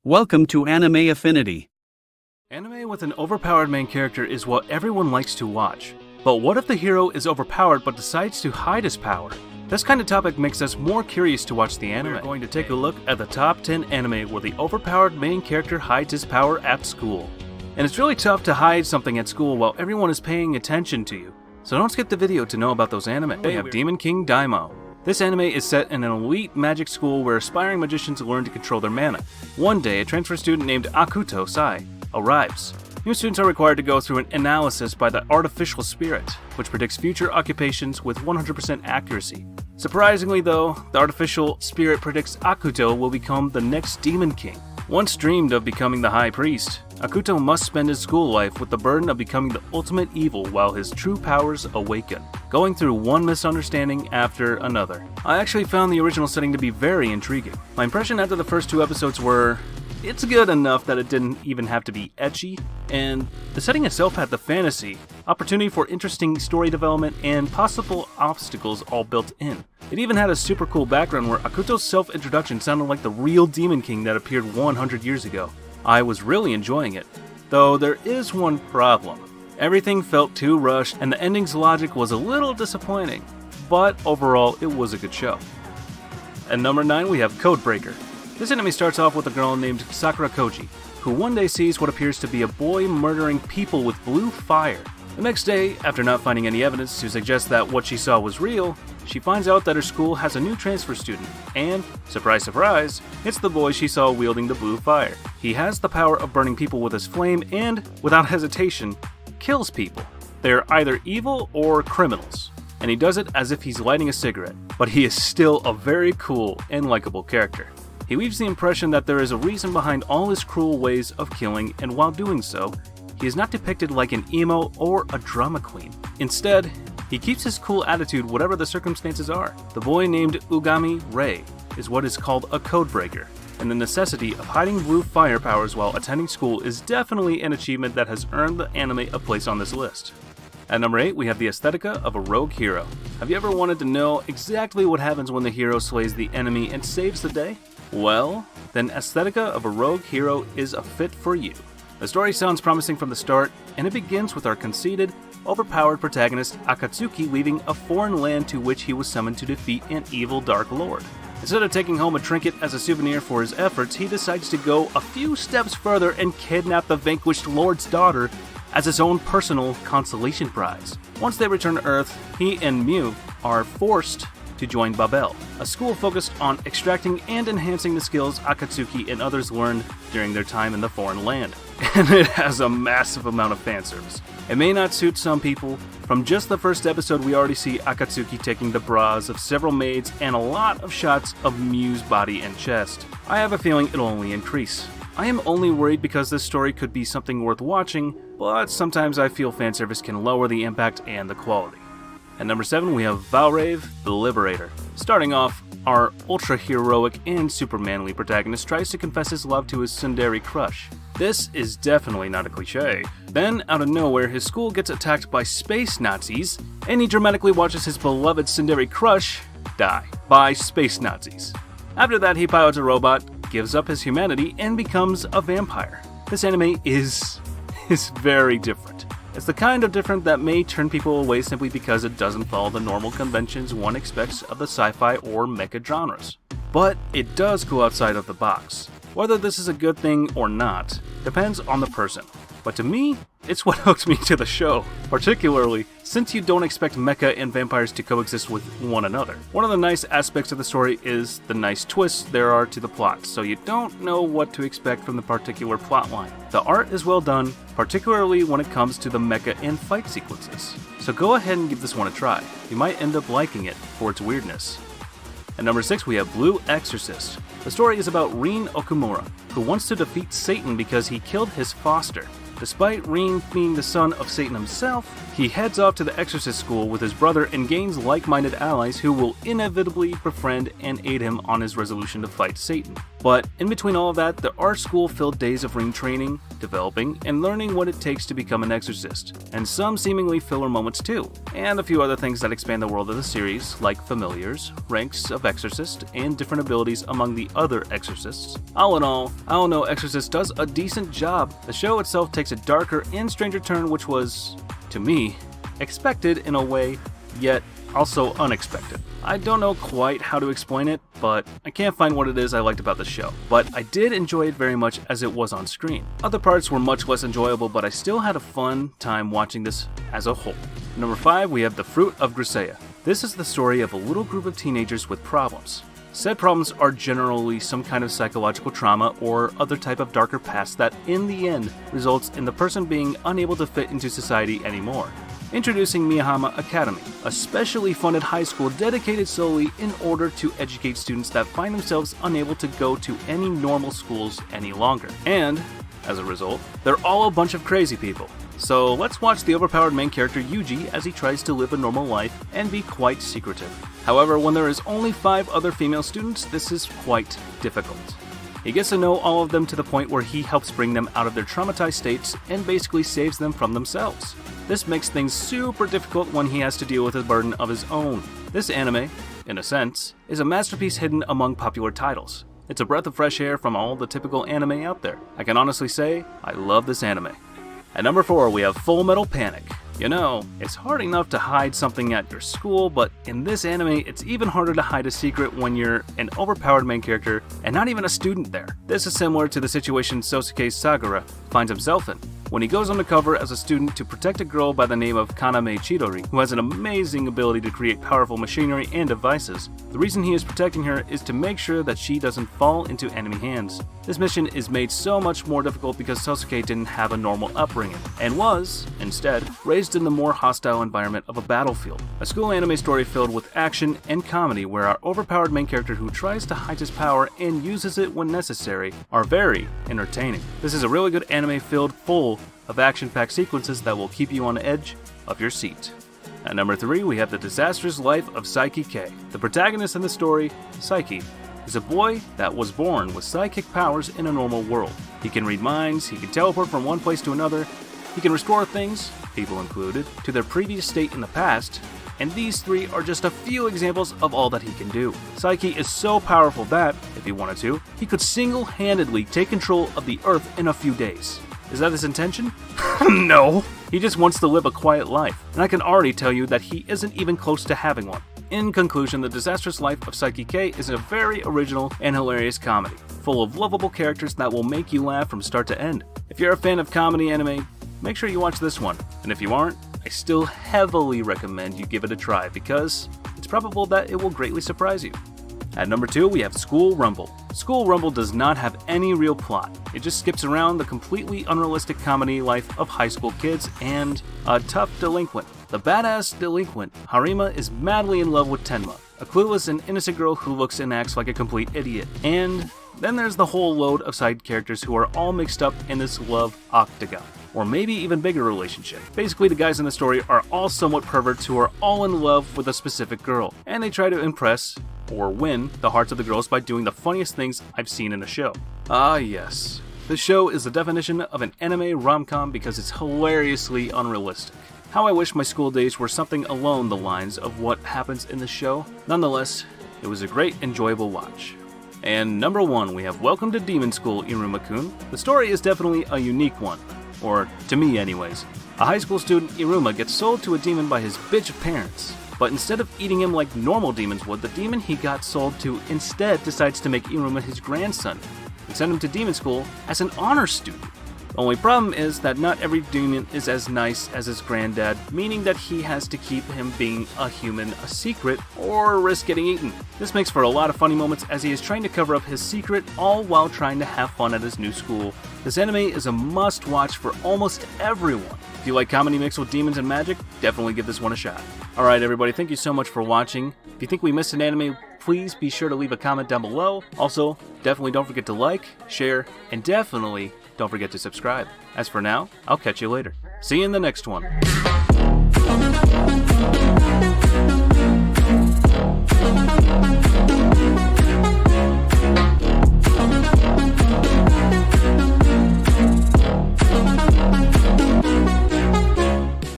Welcome to Anime Affinity. Anime with an overpowered main character is what everyone likes to watch. But what if the hero is overpowered but decides to hide his power? This kind of topic makes us more curious to watch the anime. We're going to take a look at the top 10 anime where the overpowered main character hides his power at school. And it's really tough to hide something at school while everyone is paying attention to you. So don't skip the video to know about those anime. We have Demon King Daimaou. This anime is set in an elite magic school where aspiring magicians learn to control their mana. One day, a transfer student named Akuto Sai arrives. New students are required to go through an analysis by the artificial spirit, which predicts future occupations with 100% accuracy. Surprisingly though, the artificial spirit predicts Akuto will become the next Demon King. Once dreamed of becoming the High Priest, Akuto must spend his school life with the burden of becoming the ultimate evil while his true powers awaken, going through one misunderstanding after another. I actually found the original setting to be very intriguing. My impression after the first two episodes were, it's good enough that it didn't even have to be ecchi, and the setting itself had the fantasy, opportunity for interesting story development, and possible obstacles all built in. It even had a super cool background where Akuto's self-introduction sounded like the real Demon King that appeared 100 years ago. I was really enjoying it, though there is one problem. Everything felt too rushed and the ending's logic was a little disappointing, but overall it was a good show. At number 9 we have Codebreaker. This anime starts off with a girl named Sakura Koji, who one day sees what appears to be a boy murdering people with blue fire. The next day, after not finding any evidence to suggest that what she saw was real, she finds out that her school has a new transfer student, and, surprise surprise, it's the boy she saw wielding the blue fire. He has the power of burning people with his flame and, without hesitation, kills people. They're either evil or criminals, and he does it as if he's lighting a cigarette, but he is still a very cool and likable character. He leaves the impression that there is a reason behind all his cruel ways of killing, and while doing so, he is not depicted like an emo or a drama queen. Instead, he keeps his cool attitude whatever the circumstances are. The boy named Ugami Rei is what is called a codebreaker, and the necessity of hiding blue fire powers while attending school is definitely an achievement that has earned the anime a place on this list. At number 8, we have the Aesthetica of a rogue hero. Have you ever wanted to know exactly what happens when the hero slays the enemy and saves the day? Well, then Aesthetica of a rogue hero is a fit for you. The story sounds promising from the start, and it begins with our conceited, overpowered protagonist Akatsuki leaving a foreign land to which he was summoned to defeat an evil Dark Lord. Instead of taking home a trinket as a souvenir for his efforts, he decides to go a few steps further and kidnap the vanquished Lord's daughter as his own personal consolation prize. Once they return to Earth, he and Mew are forced to join Babel, a school focused on extracting and enhancing the skills Akatsuki and others learned during their time in the foreign land. And it has a massive amount of fan service. It may not suit some people. From just the first episode, we already see Akatsuki taking the bras of several maids and a lot of shots of Mew's body and chest. I have a feeling it'll only increase. I am only worried because this story could be something worth watching, but sometimes I feel fanservice can lower the impact and the quality. At number 7, we have Valvrave, the Liberator. Starting off, our ultra-heroic and super manly protagonist tries to confess his love to his tsundere crush. This is definitely not a cliche. Then, out of nowhere, his school gets attacked by space Nazis, and he dramatically watches his beloved tsundere crush die by space Nazis. After that, he pilots a robot, gives up his humanity, and becomes a vampire. This anime is very different. It's the kind of different that may turn people away simply because it doesn't follow the normal conventions one expects of the sci-fi or mecha genres. But it does go outside of the box. Whether this is a good thing or not depends on the person. But to me, it's what hooked me to the show, particularly since you don't expect mecha and vampires to coexist with one another. One of the nice aspects of the story is the nice twists there are to the plot, so you don't know what to expect from the particular plotline. The art is well done, particularly when it comes to the mecha and fight sequences. So go ahead and give this one a try. You might end up liking it for its weirdness. At number 6, we have Blue Exorcist. The story is about Rin Okumura, who wants to defeat Satan because he killed his foster. Despite Rin being the son of Satan himself, He heads off to the Exorcist school with his brother and gains like-minded allies who will inevitably befriend and aid him on his resolution to fight Satan. But in between all of that, there are school-filled days of ring training, developing, and learning what it takes to become an exorcist, and some seemingly filler moments too, and a few other things that expand the world of the series, like familiars, ranks of exorcist, and different abilities among the other exorcists. All in all, I don't know, Exorcist does a decent job. The show itself takes a darker and stranger turn, which was, to me, expected in a way, yet also unexpected. I don't know quite how to explain it, but I can't find what it is I liked about the show. But I did enjoy it very much as it was on screen. Other parts were much less enjoyable, but I still had a fun time watching this as a whole. Number 5, we have the Fruit of Grisaia. This is the story of a little group of teenagers with problems. Said problems are generally some kind of psychological trauma or other type of darker past that in the end results in the person being unable to fit into society anymore. Introducing Miyahama Academy, a specially funded high school dedicated solely in order to educate students that find themselves unable to go to any normal schools any longer. And, as a result, they're all a bunch of crazy people. So let's watch the overpowered main character Yuji as he tries to live a normal life and be quite secretive. However, when there is only 5 other female students, this is quite difficult. He gets to know all of them to the point where he helps bring them out of their traumatized states and basically saves them from themselves. This makes things super difficult when he has to deal with a burden of his own. This anime, in a sense, is a masterpiece hidden among popular titles. It's a breath of fresh air from all the typical anime out there. I can honestly say, I love this anime. At number 4, we have Full Metal Panic. You know, it's hard enough to hide something at your school, but in this anime, it's even harder to hide a secret when you're an overpowered main character and not even a student there. This is similar to the situation Sosuke Sagura finds himself in, when he goes undercover as a student to protect a girl by the name of Kaname Chidori, who has an amazing ability to create powerful machinery and devices. The reason he is protecting her is to make sure that she doesn't fall into enemy hands. This mission is made so much more difficult because Sosuke didn't have a normal upbringing, and was, instead, raised in the more hostile environment of a battlefield. A school anime story filled with action and comedy where our overpowered main character who tries to hide his power and uses it when necessary are very entertaining. This is a really good anime filled full of action-packed sequences that will keep you on the edge of your seat. At number 3, we have the disastrous life of Saiki K. The protagonist in the story, Saiki, is a boy that was born with psychic powers in a normal world. He can read minds, he can teleport from one place to another, he can restore things, people included, to their previous state in the past, and these 3 are just a few examples of all that he can do. Saiki is so powerful that, if he wanted to, he could single-handedly take control of the Earth in a few days. Is that his intention? No! He just wants to live a quiet life, and I can already tell you that he isn't even close to having one. In conclusion, The Disastrous Life of Saiki K is a very original and hilarious comedy, full of lovable characters that will make you laugh from start to end. If you're a fan of comedy anime, make sure you watch this one, and if you aren't, I still heavily recommend you give it a try because it's probable that it will greatly surprise you. At number 2, we have School Rumble. School Rumble does not have any real plot. It just skips around the completely unrealistic comedy life of high school kids and a tough delinquent. The badass delinquent, Harima, is madly in love with Tenma, a clueless and innocent girl who looks and acts like a complete idiot. And then there's the whole load of side characters who are all mixed up in this love octagon, or maybe even bigger relationship. Basically, the guys in the story are all somewhat perverts who are all in love with a specific girl, and they try to impress or win the hearts of the girls by doing the funniest things I've seen in a show. Ah yes, this show is the definition of an anime rom-com because it's hilariously unrealistic. How I wish my school days were something along the lines of what happens in the show. Nonetheless, it was a great, enjoyable watch. And number 1, we have Welcome to Demon School, Iruma-kun. The story is definitely a unique one, or to me anyways. A high school student, Iruma, gets sold to a demon by his bitch parents. But instead of eating him like normal demons would, the demon he got sold to instead decides to make Iruma his grandson and send him to demon school as an honor student. The only problem is that not every demon is as nice as his granddad, meaning that he has to keep him being a human a secret or risk getting eaten. This makes for a lot of funny moments as he is trying to cover up his secret, all while trying to have fun at his new school. This anime is a must-watch for almost everyone. If you like comedy mixed with demons and magic, definitely give this one a shot. Alright everybody, thank you so much for watching. If you think we missed an anime, please be sure to leave a comment down below. Also, definitely don't forget to like, share, and definitely don't forget to subscribe. As for now, I'll catch you later. See you in the next one.